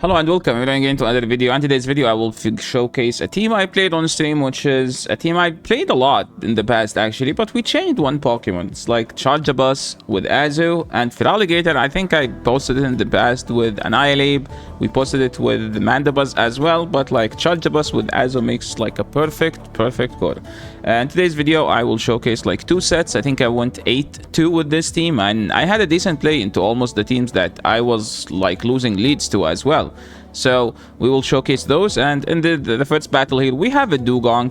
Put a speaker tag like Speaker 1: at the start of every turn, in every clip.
Speaker 1: Hello and welcome. We're going into another video. In today's video, I will showcase a team I played on stream, which is a team I played a lot in the past, actually. But we changed one Pokemon. It's like Charjabus with Azu and Feraligatr. I think I posted it in the past with Annihilate. We posted it with Mandibuzz as well. But like Charjabus with Azu makes like a perfect core. In today's video, I will showcase like two sets. I think I went 8-2 with this team, and I had a decent play into almost the teams that I was like losing leads to as well. So we will showcase those. And in the first battle here, we have a Dugong.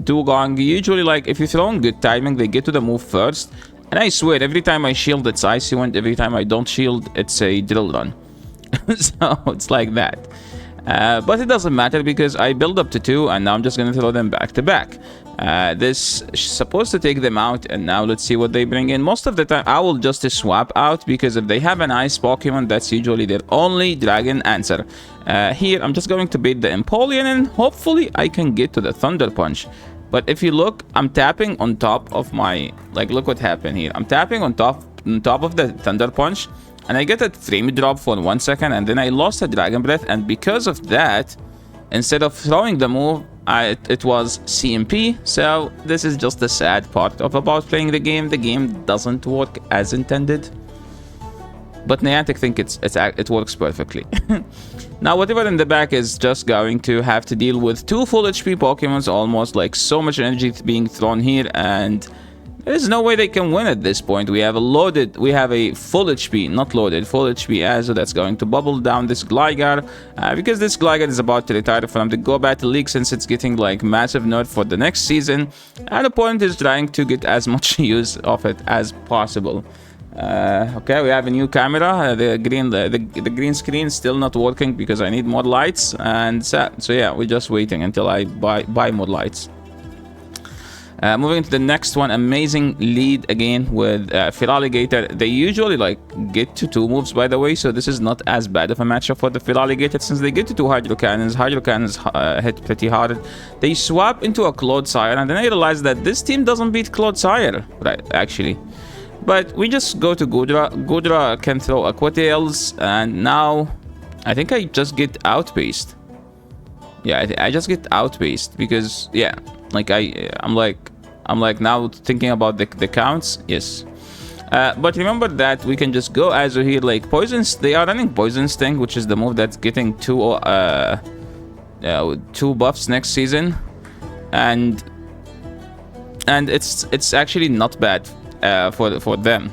Speaker 1: Dugong, usually like if you throw on good timing, they get to the move first. And I swear, every time I shield, it's Icy Wind. Every time I don't shield, it's a Drill Run. So it's like that. But it doesn't matter because I build up to 2 and now I'm just going to throw them back to back. This is supposed to take them out, and now let's see what they bring in. Most of the time I will just swap out because if they have an ice Pokemon, that's usually their only dragon answer. Here I'm just going to bait the Empoleon and hopefully I can get to the Thunder Punch. But if you look, I'm tapping on top of my, like, look what happened here. I'm tapping on top of the Thunder Punch, and I get a frame drop for 1 second, and then I lost a Dragon Breath, and because of that, instead of throwing the move, it was CMP. So this is just the sad part about playing the game. The game doesn't work as intended, but Niantic think it works perfectly. Now whatever in the back is just going to have to deal with 2 full HP Pokemons, almost like so much energy being thrown here, and there's no way they can win at this point. We have a full HP, not loaded, full HP Azu that's going to bubble down this Gligar, because this Gligar is about to retire from the Go Battle League since it's getting like massive nerf for the next season, and opponent is trying to get as much use of it as possible. Okay, we have a new camera. The green screen is still not working because I need more lights, and so yeah, we're just waiting until I buy more lights. Moving to the next one, amazing lead again with Feraligatr. They usually like get to 2 moves, by the way, so this is not as bad of a matchup for the Feraligatr since they get to 2 Hydro Cannons. Hydro Cannons hit pretty hard. They swap into a Clodsire, and then I realized that this team doesn't beat Clodsire, right, actually. But we just go to Goodra. Goodra can throw Aqua Tails, and now I think I just get outpaced. Yeah, I just get outpaced because, yeah, like I'm like now thinking about the counts. Yes, but remember that we can just go Azu here, like Poisons. They are running Poison Sting, which is the move that's getting 2 buffs next season, and it's actually not bad for them.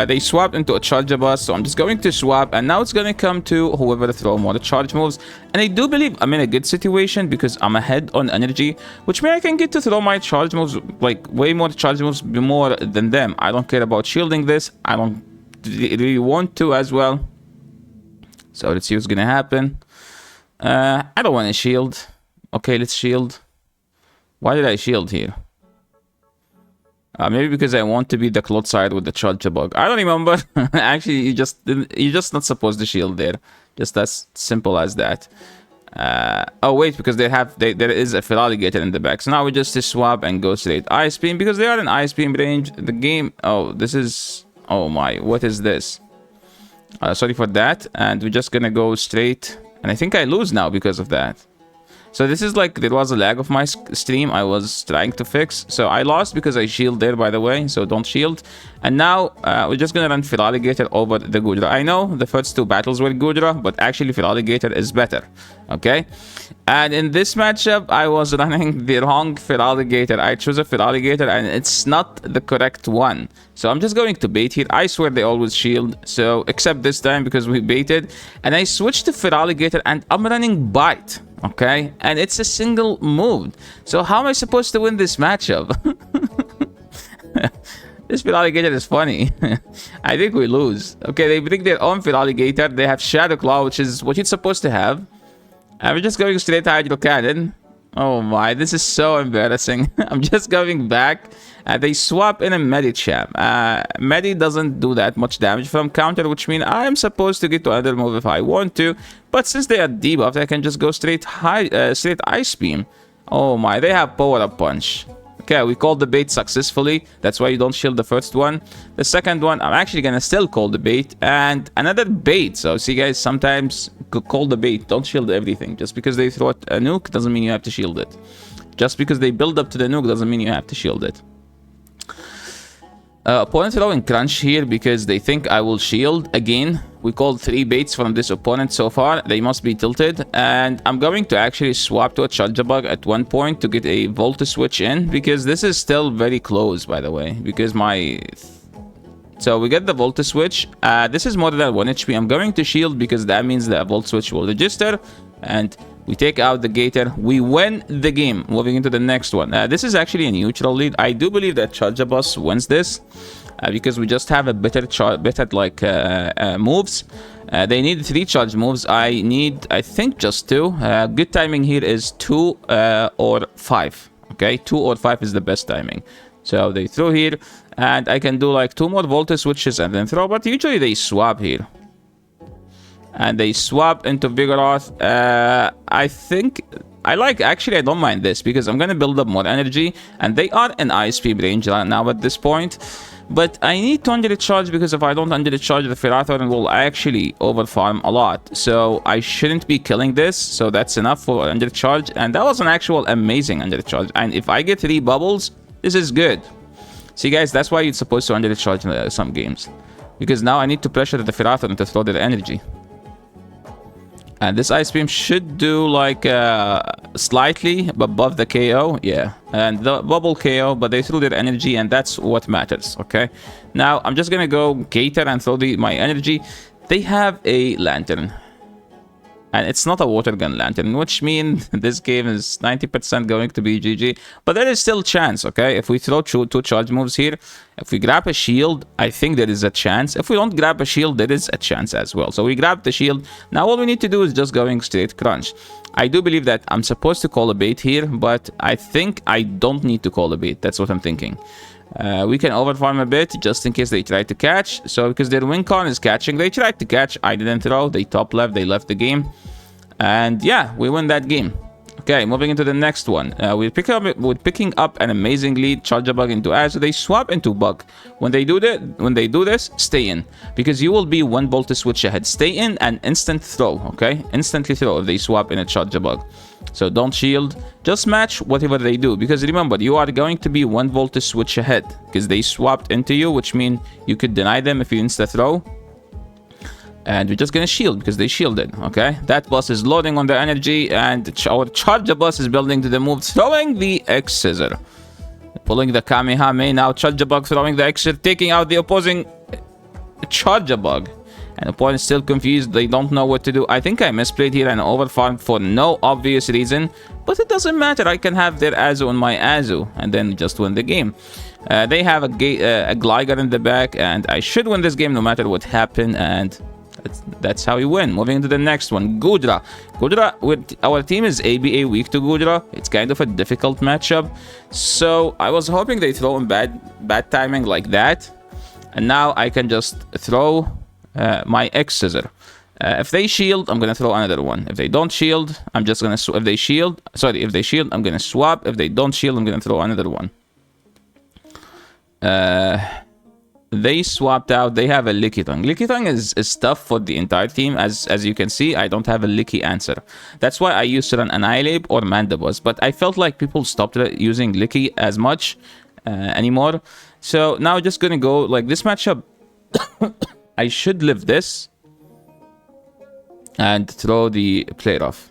Speaker 1: They swapped into a Charjabus, so I'm just going to swap, and now it's going to come to whoever throw more charge moves. And I do believe I'm in a good situation because I'm ahead on energy, which means I can get to throw my charge moves, like way more charge moves more than them. I don't care about shielding this. I don't really want to as well. So let's see what's going to happen. I don't want to shield. Okay, let's shield. Why did I shield here? Maybe because I want to be the Clodsire with the Charjabug. I don't remember. Actually, you're just not supposed to shield there. Just as simple as that. Oh wait, because there is a Feraligatr in the back. So now we just swap and go straight Ice Beam because they are in Ice Beam range. The game. Oh, this is. Oh my, what is this? Sorry for that. And we're just gonna go straight. And I think I lose now because of that. So this is like, there was a lag of my stream I was trying to fix. So I lost because I shield there, by the way, so don't shield. And now we're just gonna run Feraligatr over the Goodra. I know the first 2 battles were Goodra, but actually Feraligatr is better, okay? And in this matchup, I was running the wrong Feraligatr. I chose a Feraligatr and it's not the correct one. So I'm just going to bait here. I swear they always shield, so except this time because we baited. And I switched to Feraligatr and I'm running Bite. Okay, and it's a single move. So how am I supposed to win this matchup? This Feraligatr is funny. I think we lose. Okay, they bring their own Feraligatr. They have Shadow Claw, which is what you're supposed to have. And we're just going straight to Hydro Cannon. Oh my, this is so embarrassing. I'm just going back. They swap in a Medicham. Medi doesn't do that much damage from counter, which means I am supposed to get to another move if I want to. But since they are debuffed, I can just go straight Ice Beam. Oh my, they have Power Up Punch. Okay, we called the bait successfully. That's why you don't shield the first one. The second one, I'm actually gonna still call the bait. And another bait. So see guys, sometimes call the bait. Don't shield everything. Just because they throw a nuke doesn't mean you have to shield it. Just because they build up to the nuke doesn't mean you have to shield it. Opponent throwing crunch here because they think I will shield. Again, we called 3 baits from this opponent so far. They must be tilted. And I'm going to actually swap to a charger bug at one point to get a Volta switch in. Because this is still very close, by the way. Because my... So we get the Volta switch. This is more than 1 HP. I'm going to shield because that means the Volt switch will register. And we take out the Gator. We win the game. Moving into the next one. This is actually a neutral lead. I do believe that Charger Boss wins this. Because we just have a better moves. They need 3 charge moves. I need, I think, just 2. Good timing here is 2 or 5. Okay, 2 or 5 is the best timing. So they throw here. And I can do like 2 more Volta switches and then throw. But usually they swap here. And they swap into Vigoroth. I think actually I don't mind this because I'm gonna build up more energy, and they are in ISP range right now at this point. But I need to under-recharge because if I don't under-recharge, the Feraligatr will actually over-farm a lot. So I shouldn't be killing this. So that's enough for under-recharge, and that was an actual amazing under-recharge. And if I get 3 bubbles, this is good. See guys, that's why you're supposed to under-recharge in some games, because now I need to pressure the Feraligatr to throw their energy. And this Ice Beam should do like slightly above the KO. Yeah. And the bubble KO, but they threw their energy, and that's what matters. Okay. Now, I'm just going to go Gator and throw my energy. They have a Lantern. And it's not a water gun lantern, which means this game is 90% going to be GG. But there is still chance, okay? If we throw 2 charge moves here, if we grab a shield, I think there is a chance. If we don't grab a shield, there is a chance as well. So we grab the shield. Now all we need to do is just going straight crunch. I do believe that I'm supposed to call a bait here, but I think I don't need to call a bait. That's what I'm thinking. We can overfarm a bit just in case they try to catch. So because their win con is catching, they tried to catch. I didn't throw. They top left. They left the game. And yeah, we win that game. Okay, moving into the next one. We're picking up an amazing lead. Charger bug into Ash. They swap into bug. When they do this, stay in, because you will be 1 volt to switch ahead. Stay in and instant throw. Okay, instantly throw if they swap in a charger bug. So don't shield. Just match whatever they do, because remember, you are going to be 1 volt to switch ahead because they swapped into you, which means you could deny them if you insta throw. And we're just gonna shield because they shielded, okay? That boss is loading on the energy, and our charger boss is building to the move, throwing the X Scissor. Pulling the Kamehameha now, charger bug throwing the X Scissor, taking out the opposing charger bug. And the opponent is still confused, they don't know what to do. I think I misplayed here and overfarmed for no obvious reason, but it doesn't matter. I can have their Azu on my Azu and then just win the game. They have a Gligar in the back, and I should win this game no matter what happened, and that's how we win. Moving to the next one, Goodra. Our team is ABA weak to Goodra. It's kind of a difficult matchup. So I was hoping they throw in bad timing like that. And now I can just throw my X Scissor. If they shield, I'm going to throw another one. If they don't shield, I'm just going to... If they shield, I'm going to swap. If they don't shield, I'm going to throw another one. They swapped out. They have a Lickitung. Lickitung is tough for the entire team. As you can see, I don't have a Licky answer. That's why I used to run Annihilate or Mandibuzz. But I felt like people stopped using Licky as much anymore. So now just going to go like this matchup. I should live this and throw the player off.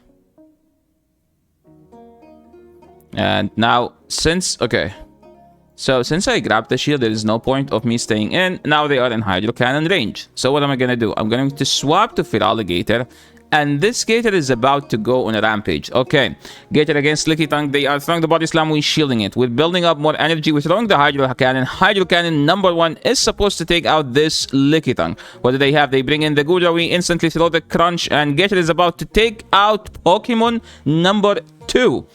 Speaker 1: And now since I grabbed the shield, there is no point of me staying in. Now they are in Hydro Cannon range. So what am I going to do? I'm going to swap to Feraligatr. And this Gator is about to go on a rampage. Okay. Gator against Lickitung. They are throwing the Body Slam. We're shielding it. We're building up more energy. We're throwing the Hydro Cannon. Hydro Cannon #1 is supposed to take out this Lickitung. What do they have? They bring in the Goodra. We instantly throw the Crunch. And Gator is about to take out Pokemon #2.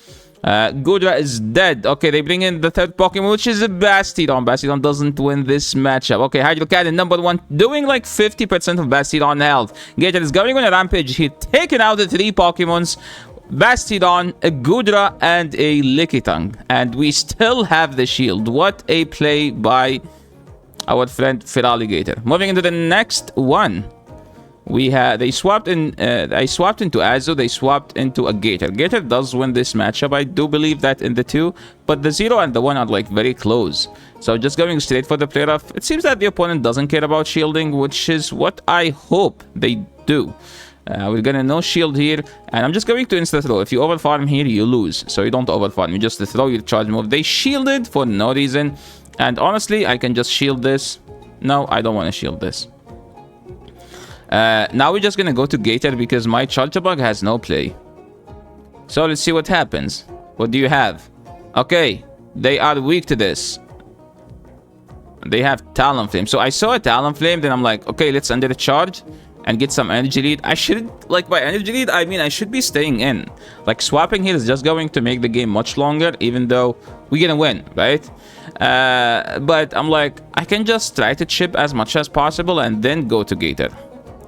Speaker 1: Goodra is dead. Okay, they bring in the 3rd Pokemon, which is a Bastiodon. Bastiodon doesn't win this matchup. Okay, Hydro Cannon #1 doing like 50% of Bastiodon health. Gator is going on a rampage. He's taking out the 3 Pokemons. Bastiodon, a Gudra, and a Lickitung. And we still have the shield. What a play by our friend Feraligatr. Moving into the next one. I swapped into Azu, they swapped into a Gator. Gator does win this matchup, I do believe that in the 2, but the 0 and the 1 are like very close. So just going straight for the play rough. It seems that the opponent doesn't care about shielding, which is what I hope they do. We're gonna no shield here, and I'm just going to insta throw. If you overfarm here, you lose. So you don't overfarm, you just throw your charge move. They shielded for no reason, and honestly, I can just shield this. No, I don't want to shield this. Now we're just gonna go to Gator because my Charger Bug has no play. So let's see what happens. What do you have? Okay, they are weak to this. They have Talonflame. So I saw a Talonflame, then I'm like, okay, let's under the charge and get some energy lead. I should, like, by energy lead, I mean I should be staying in. Like, swapping here is just going to make the game much longer, even though we're gonna win, right? But I'm like, I can just try to chip as much as possible and then go to Gator.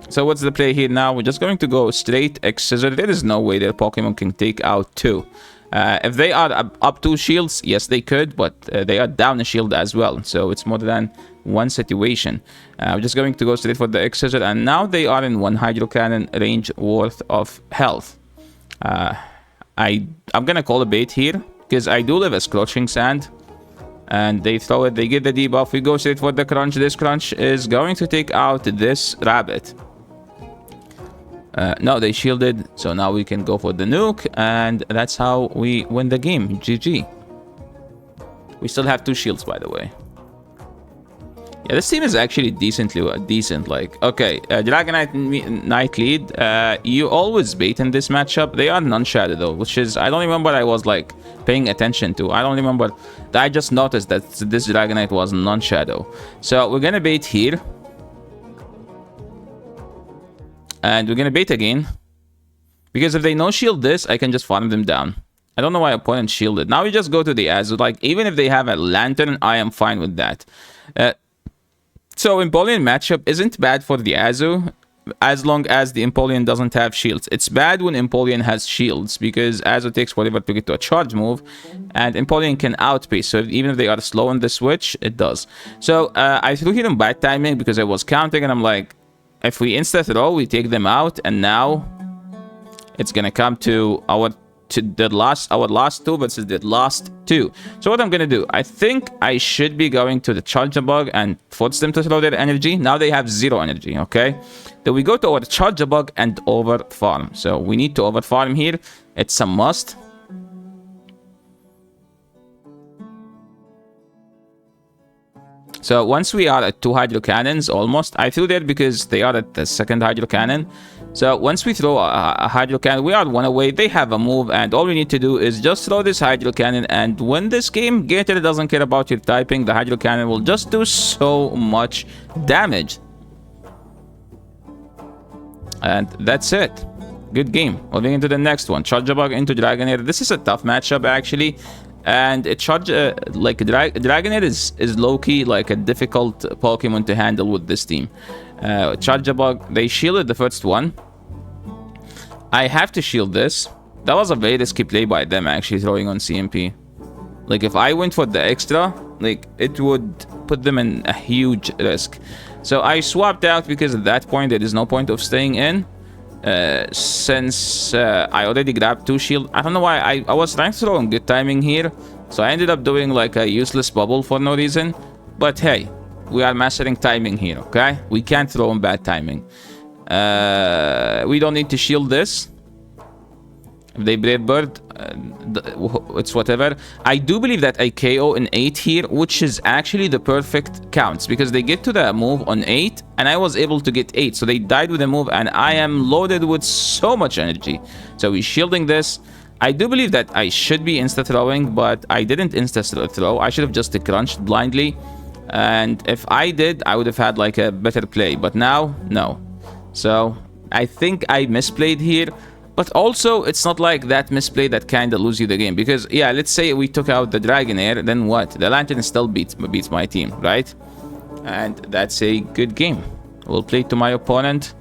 Speaker 1: So what's the play here now? We're just going to go straight X-Scissor. There is no way their Pokemon can take out 2. If they are up 2 shields, yes, they could, but they are down a shield as well. So it's more than one situation. I'm just going to go straight for the X-Scissor, and now they are in 1 Hydro Cannon range worth of health. I'm gonna call a bait here, because I do live a Scorching Sand. And they throw it, they get the debuff. We go straight for the Crunch. This Crunch is going to take out this Rabbit. No, they shielded, so now we can go for the nuke, and that's how we win the game. GG. We still have 2 shields, by the way. Yeah, this team is actually decent. Like, okay, Dragonite Night lead. You always bait in this matchup. They are non-shadow though, which is, I don't remember I was like paying attention to. I don't remember. I just noticed that this Dragonite was non-shadow. So we're gonna bait here. And we're gonna bait again. Because if they no-shield this, I can just farm them down. I don't know why opponent shielded. Now we just go to the Azu. Like, even if they have a Lantern, I am fine with that. So Empoleon matchup isn't bad for the Azu, as long as the Empoleon doesn't have shields. It's bad when Empoleon has shields, because Azu takes whatever to get to a charge move, and Empoleon can outpace. So even if they are slow on the switch, it does. So I threw here in bad timing because I was counting, and I'm like, if we insta throw, we take them out, and now it's gonna come to our last 2 versus the last 2. So what I'm gonna do, I think I should be going to the Charger Bug and force them to throw their energy. Now they have 0 energy, okay? Then we go to our Charger Bug and over farm. So we need to over farm here. It's a must. So once we are at 2 Hydro Cannons, almost, I threw there because they are at the 2nd Hydro Cannon. So once we throw a Hydro Cannon, we are 1 away. They have a move, and all we need to do is just throw this Hydro Cannon and win this game. Gator doesn't care about your typing. The Hydro Cannon will just do so much damage. And that's it. Good game. Moving into the next one. Charger Bug into Dragonair. This is a tough matchup, actually. And it Dragonair is low-key like a difficult Pokemon to handle with this team. Charger Bug, they shielded the first one. I have to shield this. That was a very risky play by them, actually, throwing on CMP. Like, if I went for the extra, like, it would put them in a huge risk. So I swapped out because at that point there is no point of staying in. Since I already grabbed 2 shield. I don't know why. I was trying to throw on good timing here, so I ended up doing like a useless bubble for no reason. But hey, we are mastering timing here, okay? We can't throw on bad timing. We don't need to shield this. If they Brave Bird, it's whatever. I do believe that I KO in 8 here, which is actually the perfect counts, because they get to the move on 8, and I was able to get 8. So they died with a move, and I am loaded with so much energy. So we're shielding this. I do believe that I should be insta-throwing, but I didn't insta-throw. I should have just crunched blindly. And if I did, I would have had like a better play. But now, no. So I think I misplayed here. But also, it's not like that misplay that kind of lose you the game. Because, yeah, let's say we took out the Dragonair, then what? The Lantern still beats my team, right? And that's a good game. We'll play to my opponent.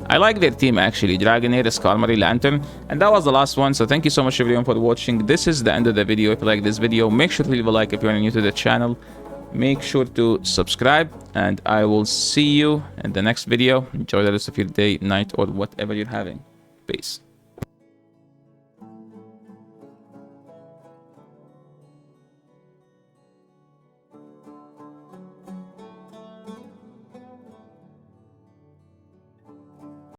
Speaker 1: I like their team actually. Dragonite, Skarmory, Lantern. And that was the last one. So thank you so much everyone for watching. This is the end of the video. If you like this video, make sure to leave a like if you're new to the channel. Make sure to subscribe. And I will see you in the next video. Enjoy the rest of your day, night, or whatever you're having. Peace.